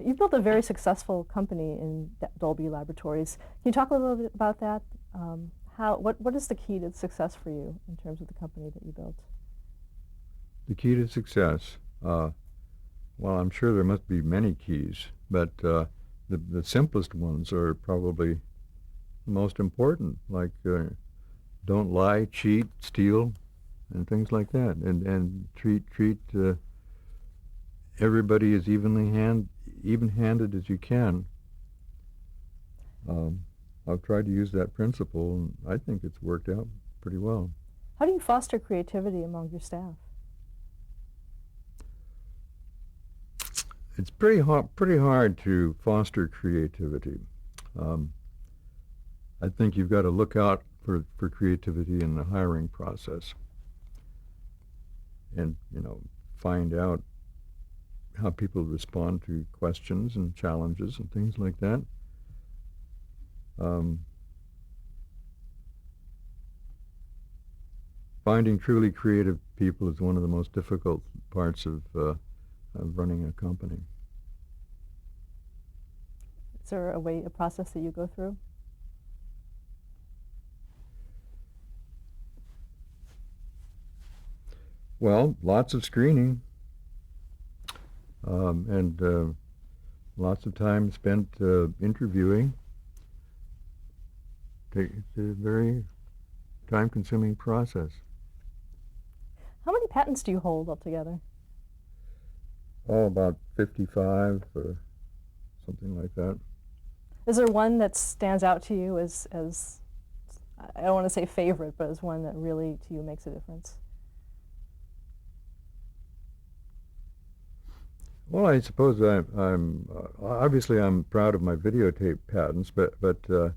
You've built a very successful company in Dolby Laboratories. Can you talk a little bit about that? What is the key to success for you in terms of the company that you built? The key to success. Well, I'm sure there must be many keys, but the simplest ones are probably the most important, like don't lie, cheat, steal, and things like that, and treat everybody as even-handed as you can. I've tried to use that principle, and I think it's worked out pretty well. How do you foster creativity among your staff? It's pretty hard to foster creativity. Um, I think you've got to look out for creativity in the hiring process, and find out how people respond to questions and challenges and things like that. Um, Finding truly creative people is one of the most difficult parts of running a company. Is there a process that you go through? Well, lots of screening, and lots of time spent interviewing. It's a very time-consuming process. How many patents do you hold altogether? Oh, about 55 or something like that. Is there one that stands out to you as I don't want to say favorite, but as one that really to you makes a difference? Well, I suppose I'm obviously I'm proud of my videotape patents, but there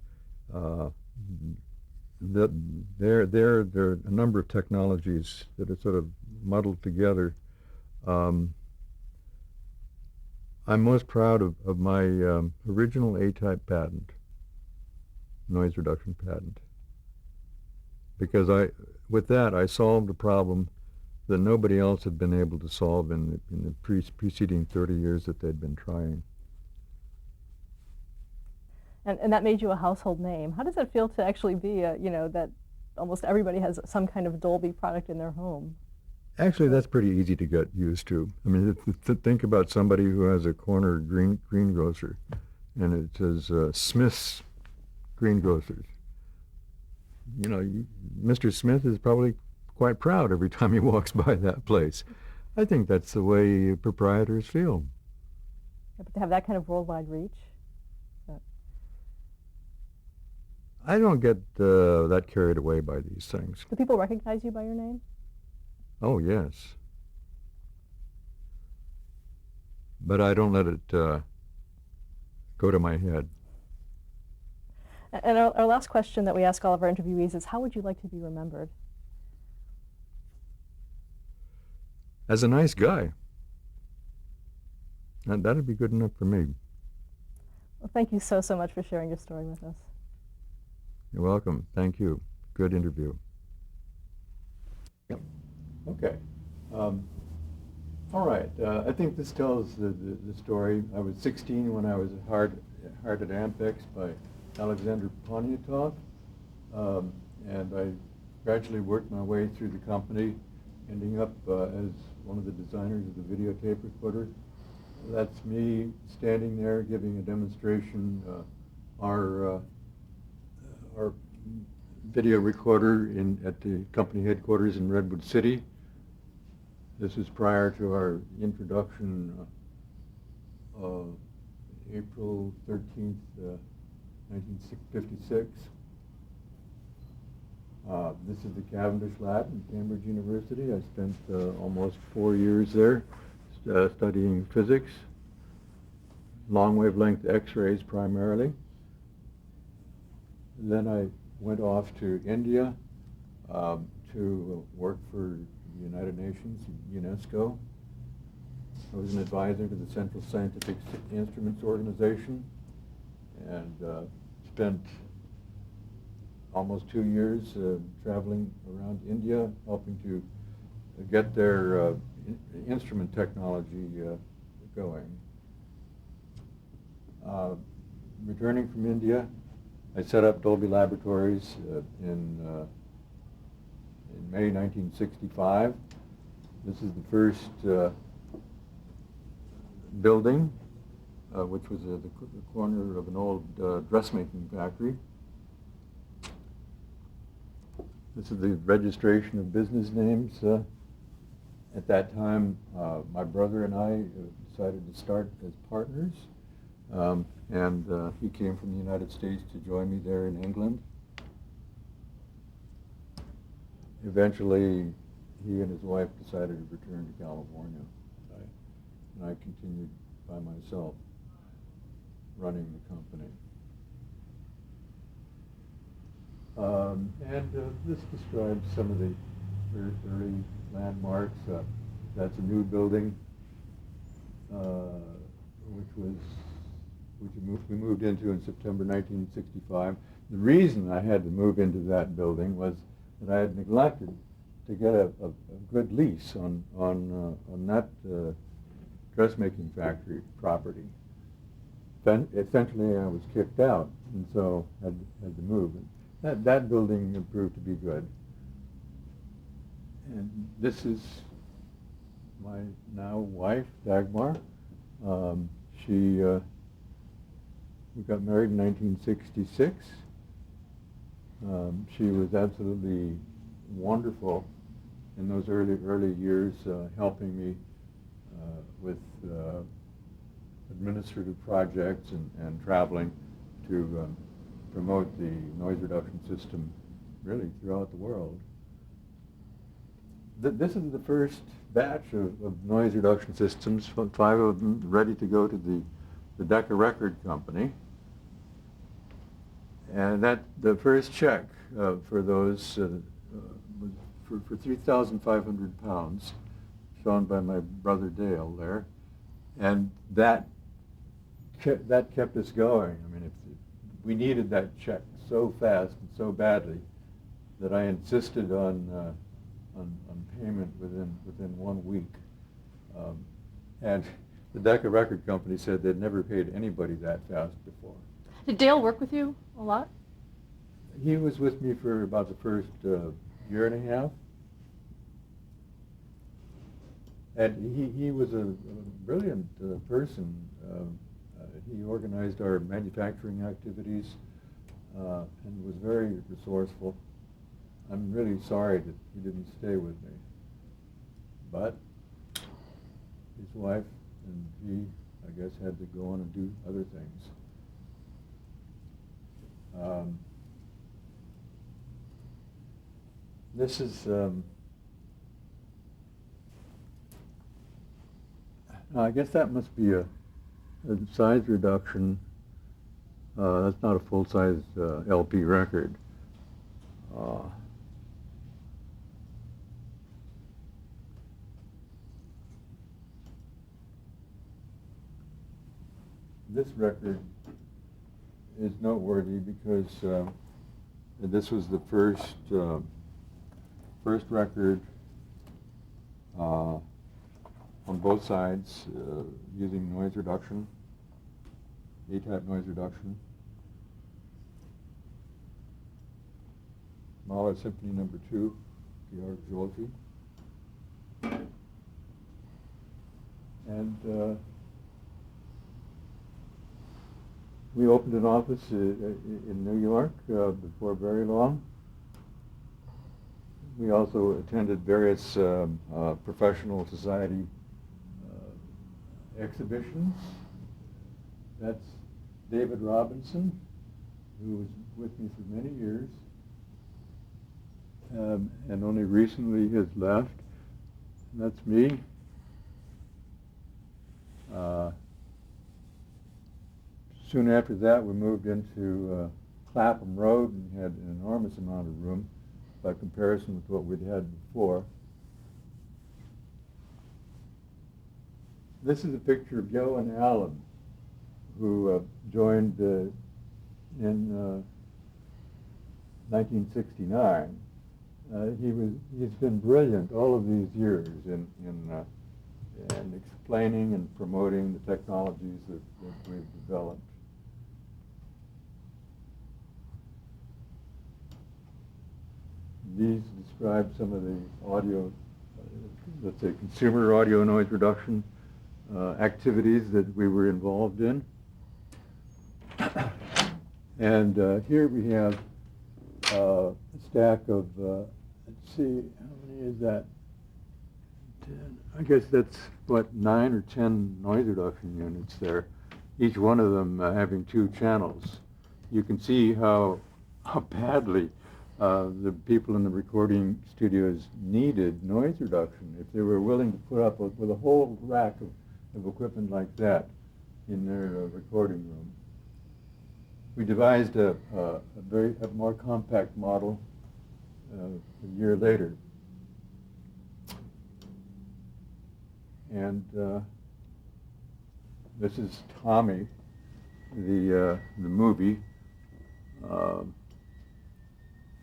are a number of technologies that are sort of muddled together. I'm most proud of my original A-type patent, noise reduction patent, because with that I solved a problem that nobody else had been able to solve in the preceding 30 years that they'd been trying. And that made you a household name. How does it feel to actually be that almost everybody has some kind of Dolby product in their home? Actually, that's pretty easy to get used to. I mean, think about somebody who has a corner greengrocer, and it says Smith's Greengrocers. Mr. Smith is probably quite proud every time he walks by that place. I think that's the way proprietors feel. Yeah, but to have that kind of worldwide reach? I don't get that carried away by these things. Do people recognize you by your name? Oh, yes. But I don't let it go to my head. And our last question that we ask all of our interviewees is, how would you like to be remembered? As a nice guy. And that'd be good enough for me. Well, thank you so much for sharing your story with us. You're welcome. Thank you. Good interview. Yep. Okay. All right. I think this tells the story. I was 16 when I was hired at Ampex by Alexander Poniatov, and I gradually worked my way through the company, ending up as one of the designers of the videotape recorder. That's me standing there giving a demonstration. Our video recorder at the company headquarters in Redwood City. This is prior to our introduction, April 13th, 1956. This is the Cavendish Lab in Cambridge University. I spent almost 4 years there studying physics, long wavelength X-rays primarily. Then I went off to India to work for the United Nations, UNESCO. I was an advisor to the Central Scientific Instruments Organization, and spent almost 2 years traveling around India, helping to get their instrument technology going. returning from India, I set up Dolby Laboratories in May 1965. This is the first building, which was the corner of an old dressmaking factory. This is the registration of business names. At that time, my brother and I decided to start as partners, and he came from the United States to join me there in England. Eventually, he and his wife decided to return to California, and I continued by myself running the company. This describes some of the early landmarks. That's a new building, which we moved into in September 1965. The reason I had to move into that building was that I had neglected to get a good lease on that dressmaking factory property. Then essentially I was kicked out, and so had to move. That building proved to be good. And this is my now wife, Dagmar. We got married in 1966. She was absolutely wonderful in those early years, helping me with administrative projects and traveling to promote the noise reduction system really throughout the world. This is the first batch of noise reduction systems, 5 of them ready to go to the Decca Record Company. And the first check for those was for 3,500 pounds, shown by my brother Dale there. And that kept us going. I mean, we needed that check so fast and so badly that I insisted on payment within 1 week. And the Decca Record Company said they'd never paid anybody that fast before. Did Dale work with you a lot? He was with me for about the first year and a half. And he was a brilliant person. He organized our manufacturing activities and was very resourceful. I'm really sorry that he didn't stay with me. But his wife and he, I guess, had to go on and do other things. This is I guess that must be a size reduction. That's not a full-size LP record. This record is noteworthy because this was the first record on both sides using noise reduction, A-type noise reduction. Mahler Symphony No. 2, Georg Jolfi. And we opened an office in New York before very long. We also attended various professional society exhibitions. That's David Robinson, who was with me for many years, and only recently has left. And that's me. Soon after that, we moved into Clapham Road and had an enormous amount of room by comparison with what we'd had before. This is a picture of Joe and Alan, who joined in 1969. He's been brilliant all of these years in explaining and promoting the technologies that we've developed. these describe some of the audio, let's say consumer audio noise reduction activities that we were involved in. And here we have a stack of, let's see, how many is that? 10. I guess that's, what, 9 or 10 noise reduction units there, each one of them having 2 channels. You can see how badly the people in the recording studios needed noise reduction if they were willing to put up with a whole rack of equipment like that in their recording room. We devised a more compact model a year later. And this is Tommy, the movie.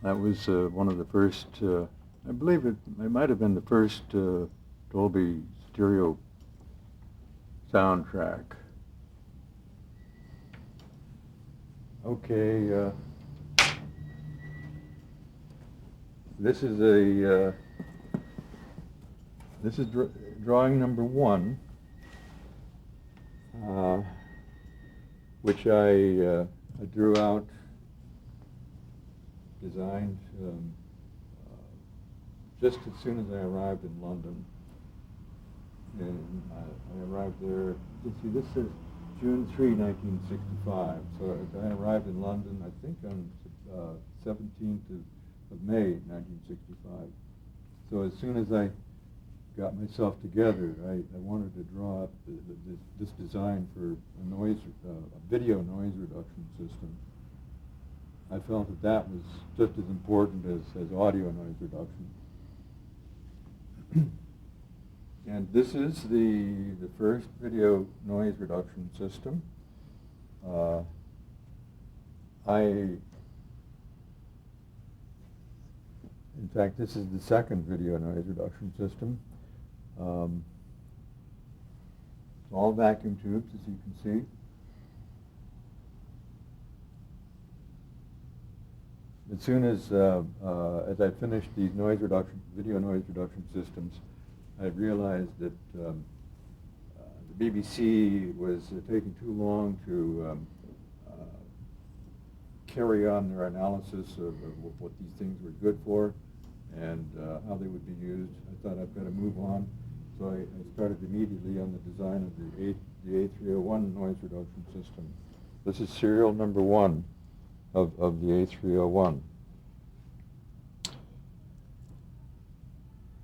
That was one of the first, I believe it might have been the first Dolby stereo soundtrack. Okay, this is drawing number 1, which I drew out, designed just as soon as I arrived in London. And I arrived there, you see, this says June 3, 1965. So I arrived in London, I think on 17th of May, 1965. So as soon as I got myself together, I wanted to draw up this design for a video noise reduction system. I felt that was just as important as audio noise reduction. And this is the first video noise reduction system. In fact, this is the second video noise reduction system. It's all vacuum tubes, as you can see. As soon as I finished these video noise reduction systems, I realized that the BBC was taking too long to carry on their analysis of what these things were good for and how they would be used. I thought I'd better move on, so I started immediately on the design of the A301 noise reduction system. This is serial number 1 of the A301.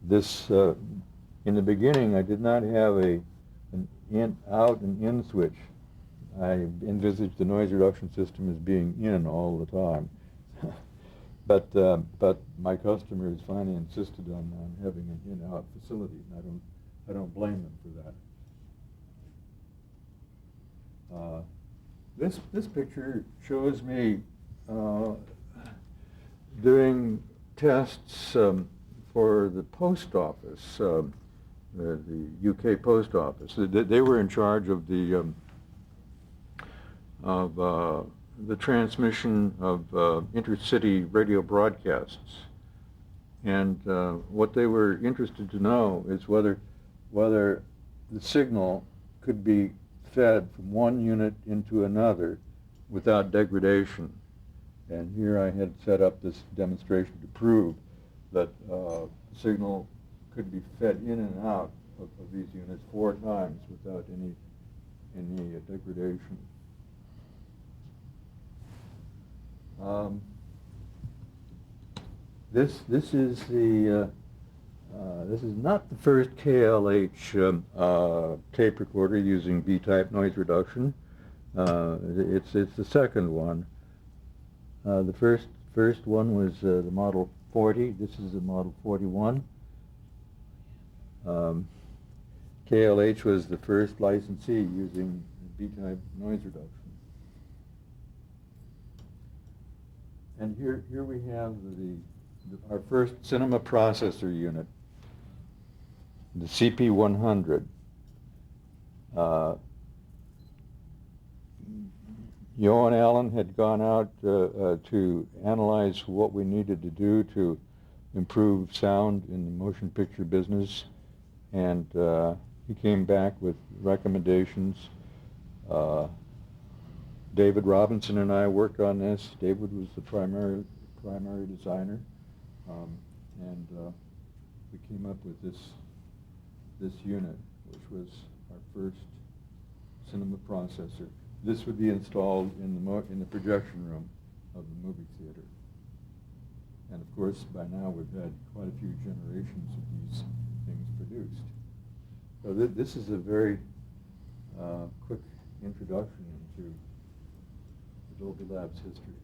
This, in the beginning, I did not have an out and in switch. I envisaged the noise reduction system as being in all the time. But my customers finally insisted on having an in-out facility, and I don't blame them for that. This picture shows me doing tests for the post office, the UK post office. They were in charge of the transmission of intercity radio broadcasts, and what they were interested to know is whether the signal could be fed from one unit into another without degradation. And here I had set up this demonstration to prove that the signal could be fed in and out of these units 4 times without any degradation. This is not the first KLH tape recorder using B-type noise reduction. It's the second one. The first one was the Model 40. This is the Model 41. KLH was the first licensee using B-type noise reduction. And here we have our first cinema processor unit, the CP100. Johan Allen had gone out to analyze what we needed to do to improve sound in the motion picture business, and he came back with recommendations. David Robinson and I worked on this. David was the primary designer, and we came up with this unit, which was our first cinema processor. This would be installed in the projection room of the movie theater. And of course, by now we've had quite a few generations of these things produced. So this is a very quick introduction into the Dolby Labs history.